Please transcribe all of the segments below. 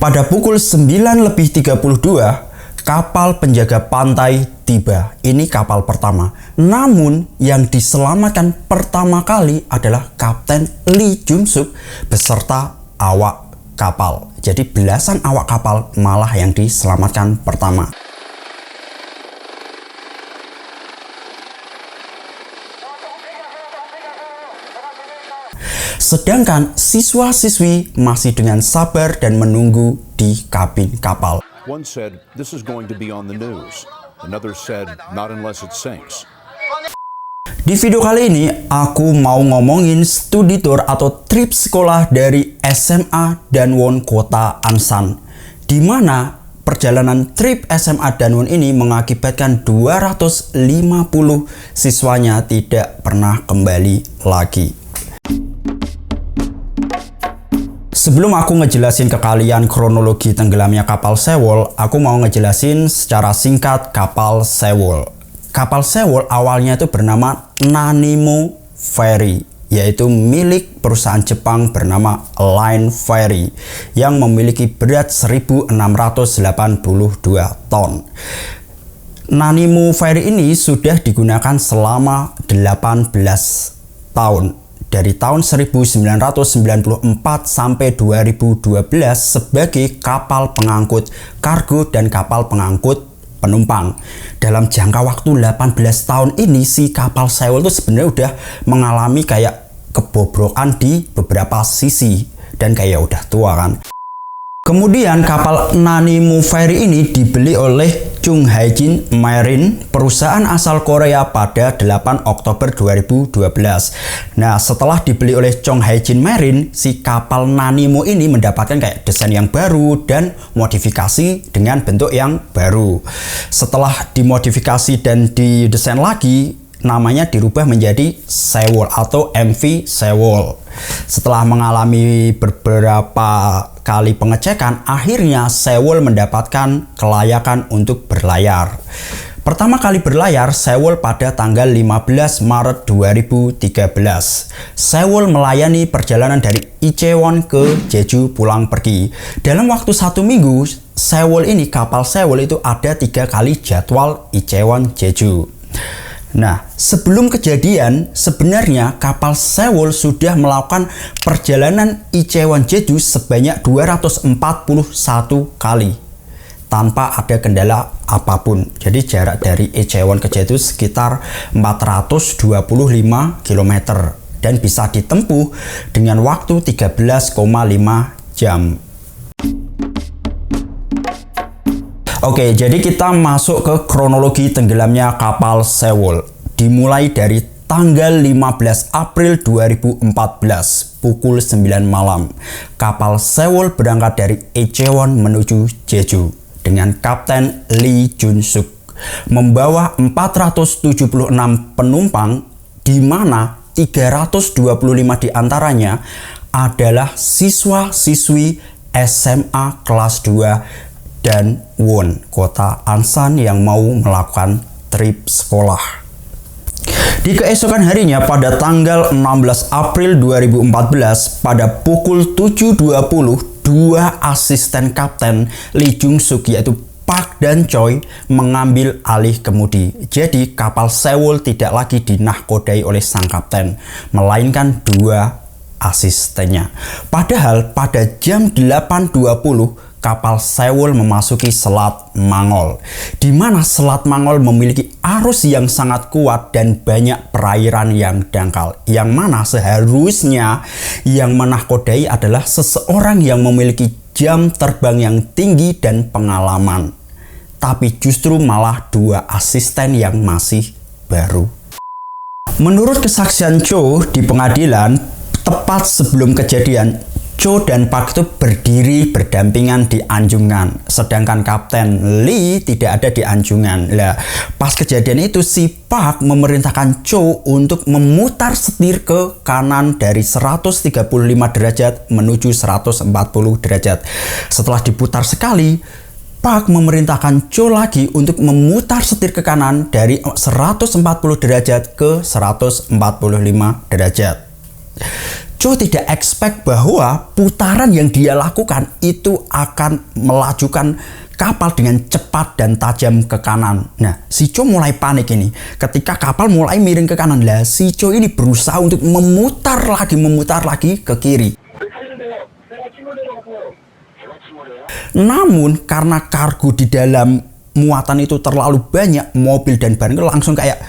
Pada pukul 9:32, kapal penjaga pantai tiba. Ini kapal pertama. Namun yang diselamatkan pertama kali adalah Kapten Lee Jun-suk beserta awak kapal. Jadi belasan awak kapal malah yang diselamatkan pertama. Sedangkan siswa-siswi masih dengan sabar dan menunggu di kabin kapal. One said, "This is going to be on the news." Another said, "Not unless it sinks." Di video kali ini, aku mau ngomongin studi tour atau trip sekolah dari SMA Danwon Kota Ansan, di mana perjalanan trip SMA Danwon ini mengakibatkan 250 siswanya tidak pernah kembali lagi. Sebelum aku ngejelasin ke kalian kronologi tenggelamnya kapal Sewol, aku mau ngejelasin secara singkat kapal Sewol. Kapal Sewol awalnya itu bernama Nanimo Ferry, yaitu milik perusahaan Jepang bernama Line Ferry yang memiliki berat 1682 ton. Nanimo Ferry ini sudah digunakan selama 18 tahun. Dari tahun 1994 sampai 2012 sebagai kapal pengangkut kargo dan kapal pengangkut penumpang. Dalam jangka waktu 18 tahun ini, si kapal Sewol itu sebenarnya udah mengalami kayak kebobrokan di beberapa sisi dan kayak udah tua kan. Kemudian kapal Nanimo Ferry ini dibeli oleh Chung Hae-jin Marine, perusahaan asal Korea pada 8 Oktober 2012. Nah, setelah dibeli oleh Chung Hae-jin Marine, si kapal Nanimo ini mendapatkan kayak desain yang baru dan modifikasi dengan bentuk yang baru. Setelah dimodifikasi dan didesain lagi, namanya dirubah menjadi Sewol atau MV Sewol. Setelah mengalami beberapa kali pengecekan, akhirnya Sewol mendapatkan kelayakan untuk berlayar. Pertama kali berlayar Sewol pada tanggal 15 Maret 2013. Sewol melayani perjalanan dari Itaewon ke Jeju pulang pergi. Dalam waktu 1 minggu, kapal Sewol itu ada 3 kali jadwal Itaewon Jeju. Nah, sebelum kejadian, sebenarnya kapal Sewol sudah melakukan perjalanan Itaewon Jeju sebanyak 241 kali tanpa ada kendala apapun. Jadi jarak dari Itaewon ke Jeju sekitar 425 km dan bisa ditempuh dengan waktu 13,5 jam. Oke, jadi kita masuk ke kronologi tenggelamnya kapal Sewol. Dimulai dari tanggal 15 April 2014 pukul 9 malam. Kapal Sewol berangkat dari Itaewon menuju Jeju dengan Kapten Lee Jun-suk membawa 476 penumpang, di mana 325 diantaranya adalah siswa-siswi SMA kelas 2 Danwon Kota Ansan yang mau melakukan trip sekolah. Di keesokan harinya pada tanggal 16 April 2014 pada pukul 7.20, 2 asisten Kapten Lee Jun-suk yaitu Park dan Choi mengambil alih kemudi. Jadi kapal Sewol tidak lagi dinahkodai oleh sang kapten, melainkan 2 asistennya. Padahal pada jam 8.20 kapal Sewol memasuki Selat Mangol, di mana Selat Mangol memiliki arus yang sangat kuat dan banyak perairan yang dangkal, yang mana seharusnya yang menahkodai adalah seseorang yang memiliki jam terbang yang tinggi dan pengalaman. Tapi justru malah 2 asisten yang masih baru. Menurut kesaksian Cho di pengadilan, tepat sebelum kejadian, Cho dan Park itu berdiri berdampingan di anjungan, sedangkan Kapten Lee tidak ada di anjungan. Lah, pas kejadian itu si Park memerintahkan Cho untuk memutar setir ke kanan dari 135 derajat menuju 140 derajat. Setelah diputar sekali, Park memerintahkan Cho lagi untuk memutar setir ke kanan dari 140 derajat ke 145 derajat. Cho tidak expect bahwa putaran yang dia lakukan itu akan melajukan kapal dengan cepat dan tajam ke kanan. Nah, si Cho mulai panik ini. Ketika kapal mulai miring ke kanan, lah si Cho ini berusaha untuk memutar lagi ke kiri. Namun karena kargo di dalam muatan itu terlalu banyak, mobil dan ban itu langsung kayak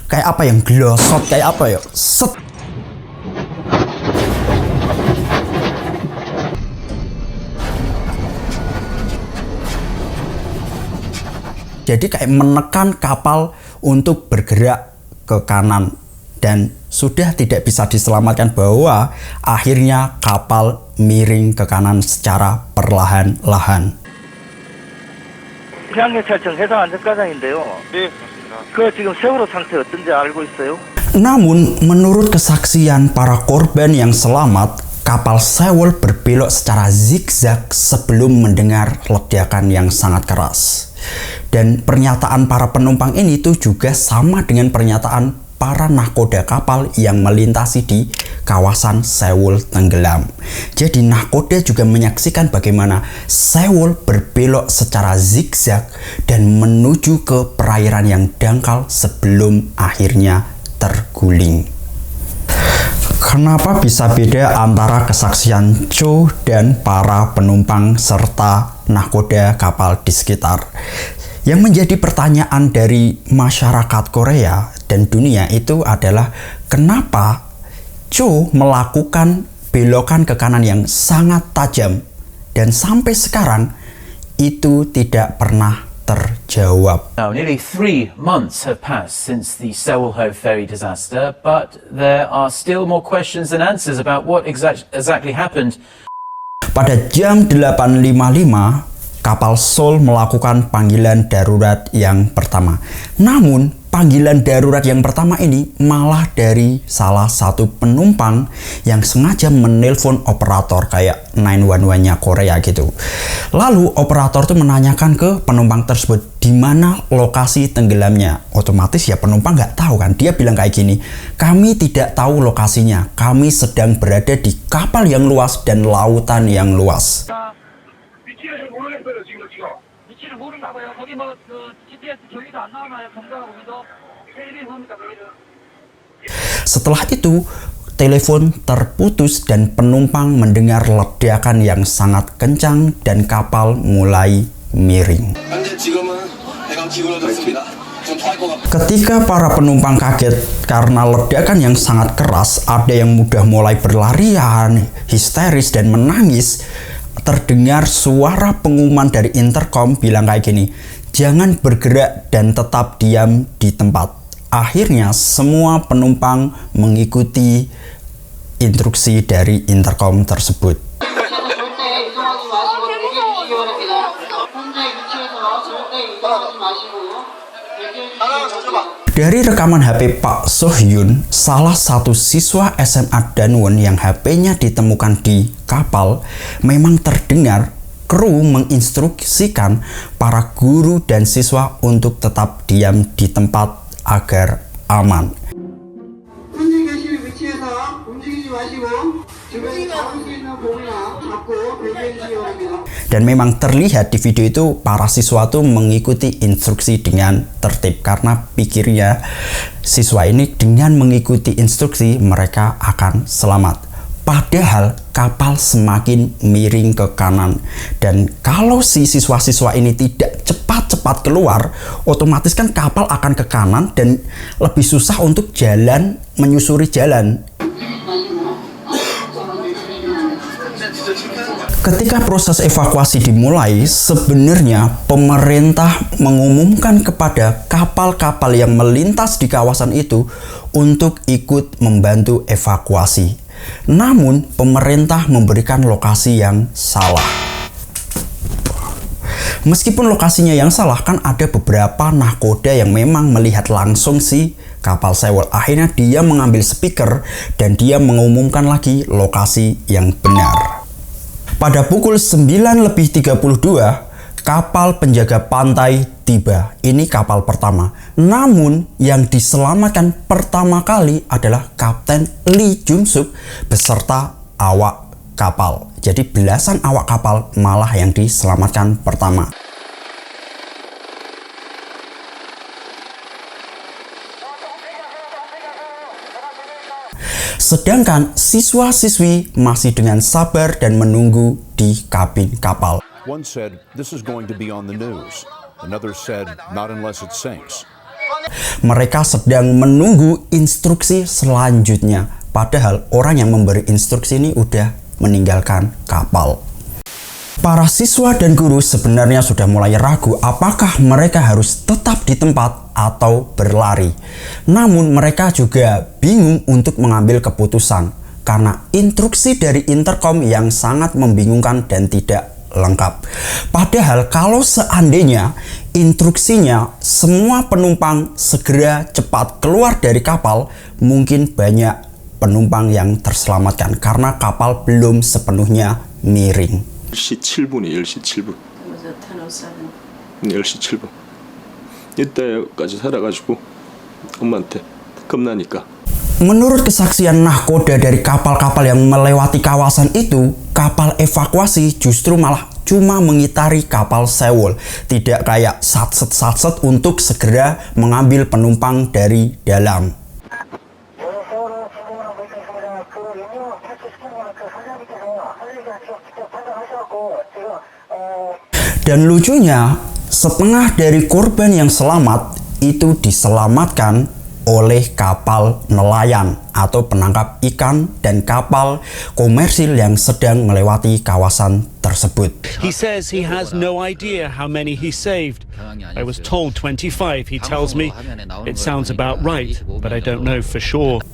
apa yang glosot, kayak apa ya, set. Jadi kayak menekan kapal untuk bergerak ke kanan dan sudah tidak bisa diselamatkan, bahwa akhirnya kapal miring ke kanan secara perlahan-lahan. 해상경찰청 해상안전과장인데요. 네, 맞습니다. 그 지금 세월호 상태 어떤지 알고 있어요? Namun menurut kesaksian para korban yang selamat, kapal Sewol berbelok secara zigzag sebelum mendengar ledakan yang sangat keras. Dan pernyataan para penumpang ini tuh juga sama dengan pernyataan para nahkoda kapal yang melintasi di kawasan Sewol tenggelam. Jadi nahkoda juga menyaksikan bagaimana Sewol berbelok secara zigzag dan menuju ke perairan yang dangkal sebelum akhirnya terguling. Kenapa bisa beda antara kesaksian Cho dan para penumpang serta nahkoda kapal di sekitar? Yang menjadi pertanyaan dari masyarakat Korea dan dunia itu adalah kenapa Cho melakukan belokan ke kanan yang sangat tajam dan sampai sekarang itu tidak pernah terjawab. Now, nearly 3 months have passed since the Sewol-ho ferry disaster, but there are still more questions than answers about what exactly happened. Pada jam 8.55, kapal Seoul melakukan panggilan darurat yang pertama. Namun, panggilan darurat yang pertama ini malah dari salah satu penumpang yang sengaja menelpon operator kayak 911-nya Korea gitu. Lalu operator tuh menanyakan ke penumpang tersebut di mana lokasi tenggelamnya. Otomatis ya penumpang nggak tahu kan. Dia bilang kayak gini, kami tidak tahu lokasinya. Kami sedang berada di kapal yang luas dan lautan yang luas. Setelah itu, telepon terputus dan penumpang mendengar ledakan yang sangat kencang dan kapal mulai miring. Ketika para penumpang kaget karena ledakan yang sangat keras, ada yang mudah mulai berlarian, histeris dan menangis. Terdengar suara pengumuman dari intercom bilang kayak gini, jangan bergerak dan tetap diam di tempat. Akhirnya semua penumpang mengikuti instruksi dari intercom tersebut. Dari rekaman HP Pak Sohyun, salah satu siswa SMA Danwon yang HP-nya ditemukan di kapal, memang terdengar kru menginstruksikan para guru dan siswa untuk tetap diam di tempat agar aman. Dan memang terlihat di video itu para siswa tuh mengikuti instruksi dengan tertib karena pikirnya siswa ini dengan mengikuti instruksi mereka akan selamat. Padahal kapal semakin miring ke kanan dan kalau si siswa-siswa ini tidak cepat-cepat keluar, otomatis kan kapal akan ke kanan dan lebih susah untuk jalan, menyusuri jalan. Ketika proses evakuasi dimulai, sebenarnya pemerintah mengumumkan kepada kapal-kapal yang melintas di kawasan itu untuk ikut membantu evakuasi. Namun, pemerintah memberikan lokasi yang salah. Meskipun lokasinya yang salah, kan ada beberapa nahkoda yang memang melihat langsung si kapal Sewol. Akhirnya dia mengambil speaker dan dia mengumumkan lagi lokasi yang benar. Pada pukul 9:32, kapal penjaga pantai tiba. Ini kapal pertama. Namun yang diselamatkan pertama kali adalah Kapten Lee Jung-suk beserta awak kapal. Jadi belasan awak kapal malah yang diselamatkan pertama. Sedangkan siswa-siswi masih dengan sabar dan menunggu di kabin kapal. One said, "This is going to be on the news." Another said, "Not unless it sinks." Mereka sedang menunggu instruksi selanjutnya. Padahal orang yang memberi instruksi ini udah meninggalkan kapal. Para siswa dan guru sebenarnya sudah mulai ragu apakah mereka harus tetap di tempat atau berlari. Namun mereka juga bingung untuk mengambil keputusan karena instruksi dari intercom yang sangat membingungkan dan tidak lengkap. Padahal kalau seandainya instruksinya semua penumpang segera cepat keluar dari kapal, mungkin banyak penumpang yang terselamatkan karena kapal belum sepenuhnya miring. 10시 7분이 10시 7분. 10시 7분. 이때까지 살아가지고 엄마한테 겁나니까. Menurut kesaksian nahkoda dari kapal-kapal yang melewati kawasan itu, kapal evakuasi justru malah cuma mengitari kapal Sewol. Tidak kayak satset-satset untuk segera mengambil penumpang dari dalam. Dan lucunya, setengah dari korban yang selamat itu diselamatkan oleh kapal nelayan atau penangkap ikan dan kapal komersil yang sedang melewati kawasan tersebut. He says he has no idea how many he saved. I was told 25, he tells me. It sounds about right, but I don't know for sure.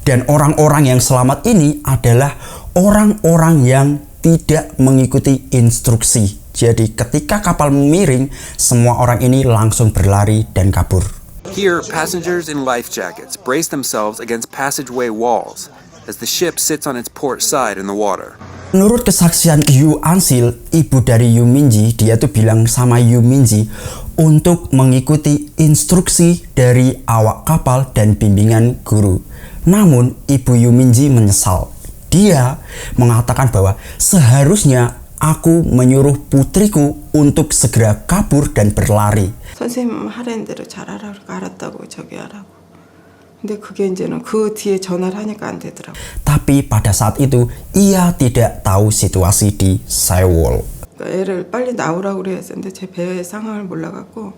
Dan orang-orang yang selamat ini adalah orang-orang yang tidak mengikuti instruksi. Jadi ketika kapal miring, semua orang ini langsung berlari dan kabur. Here, passengers in life jackets brace themselves against passageway walls as the ship sits on its port side in the water. Menurut kesaksian Yu Ansil, ibu dari Yu Minji, dia tuh bilang sama Yu Minji untuk mengikuti instruksi dari awak kapal dan bimbingan guru. Namun, ibu Yu Minji menyesal. Dia mengatakan bahwa seharusnya aku menyuruh putriku untuk segera kabur dan berlari. 선생님 하라는 대로 잘하라고 알았다고 저기 하라고. 근데 그게 이제는 그 뒤에 전화를 하니까 안 되더라고. Tapi pada saat itu ia tidak tahu situasi di Sewol. 애를 빨리 나오라고 그래야 했는데 제 배의 상황을 몰라갖고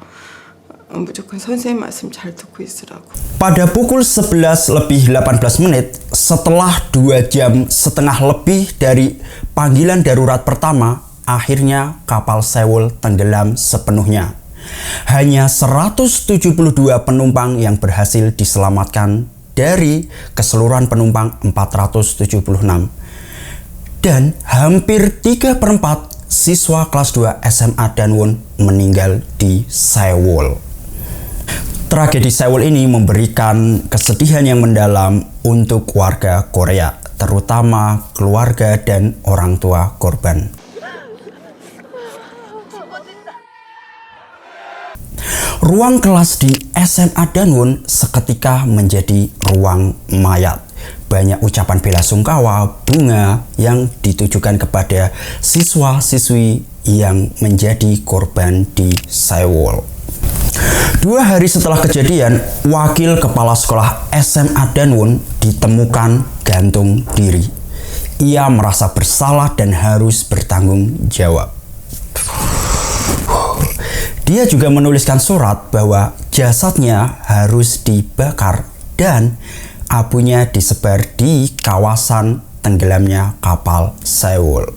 무조건 선생님 말씀 잘 듣고 있으라고. Pada pukul 11:18 setelah 2 jam setengah lebih dari panggilan darurat pertama, akhirnya kapal Sewol tenggelam sepenuhnya. Hanya 172 penumpang yang berhasil diselamatkan dari keseluruhan penumpang 476. Dan hampir 3/4 siswa kelas 2 SMA Danwon meninggal di Sewol. Tragedi Sewol ini memberikan kesedihan yang mendalam untuk warga Korea, terutama keluarga dan orang tua korban. Ruang kelas di SMA Danwon seketika menjadi ruang mayat. Banyak ucapan bela sungkawa, bunga yang ditujukan kepada siswa-siswi yang menjadi korban di Sewol. 2 hari setelah kejadian, wakil kepala sekolah SMA Danwon ditemukan gantung diri. Ia merasa bersalah dan harus bertanggung jawab. Dia juga menuliskan surat bahwa jasadnya harus dibakar dan abunya disebar di kawasan tenggelamnya kapal Sewol.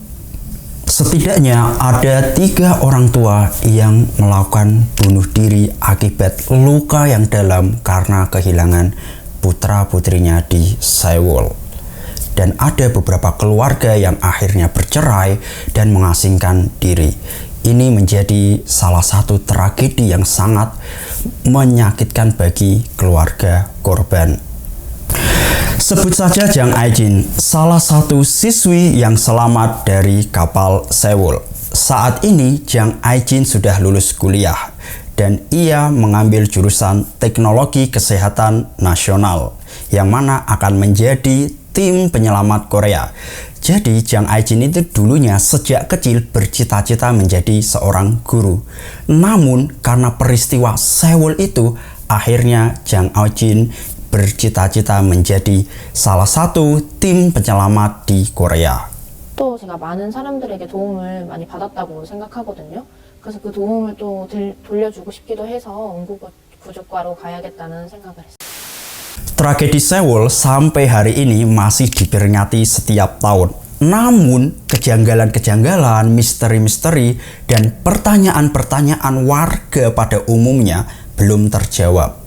Setidaknya ada 3 orang tua yang melakukan bunuh diri akibat luka yang dalam karena kehilangan putra-putrinya di Sewol. Dan ada beberapa keluarga yang akhirnya bercerai dan mengasingkan diri. Ini menjadi salah satu tragedi yang sangat menyakitkan bagi keluarga korban. Sebut saja Jang Aijin, salah satu siswi yang selamat dari kapal Sewol. Saat ini Jang Aijin sudah lulus kuliah dan ia mengambil jurusan Teknologi Kesehatan Nasional yang mana akan menjadi tim penyelamat Korea. Jadi Jang Aijin itu dulunya sejak kecil bercita-cita menjadi seorang guru. Namun karena peristiwa Sewol itu, akhirnya Jang Aijin bercita-cita menjadi salah satu tim penyelamat di Korea. 또 제가 많은 사람들에게 도움을 많이 받았다고 생각하거든요. 그래서 그 도움을 또 돌려주고 싶기도 해서 응급구조과로 가야겠다는 생각을 했어요. Tragedi Sewol sampai hari ini masih diperingati setiap tahun. Namun, kejanggalan-kejanggalan, misteri-misteri, dan pertanyaan-pertanyaan warga pada umumnya belum terjawab.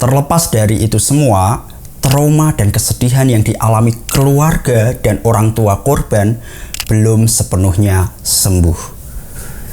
Terlepas dari itu semua, trauma dan kesedihan yang dialami keluarga dan orang tua korban belum sepenuhnya sembuh.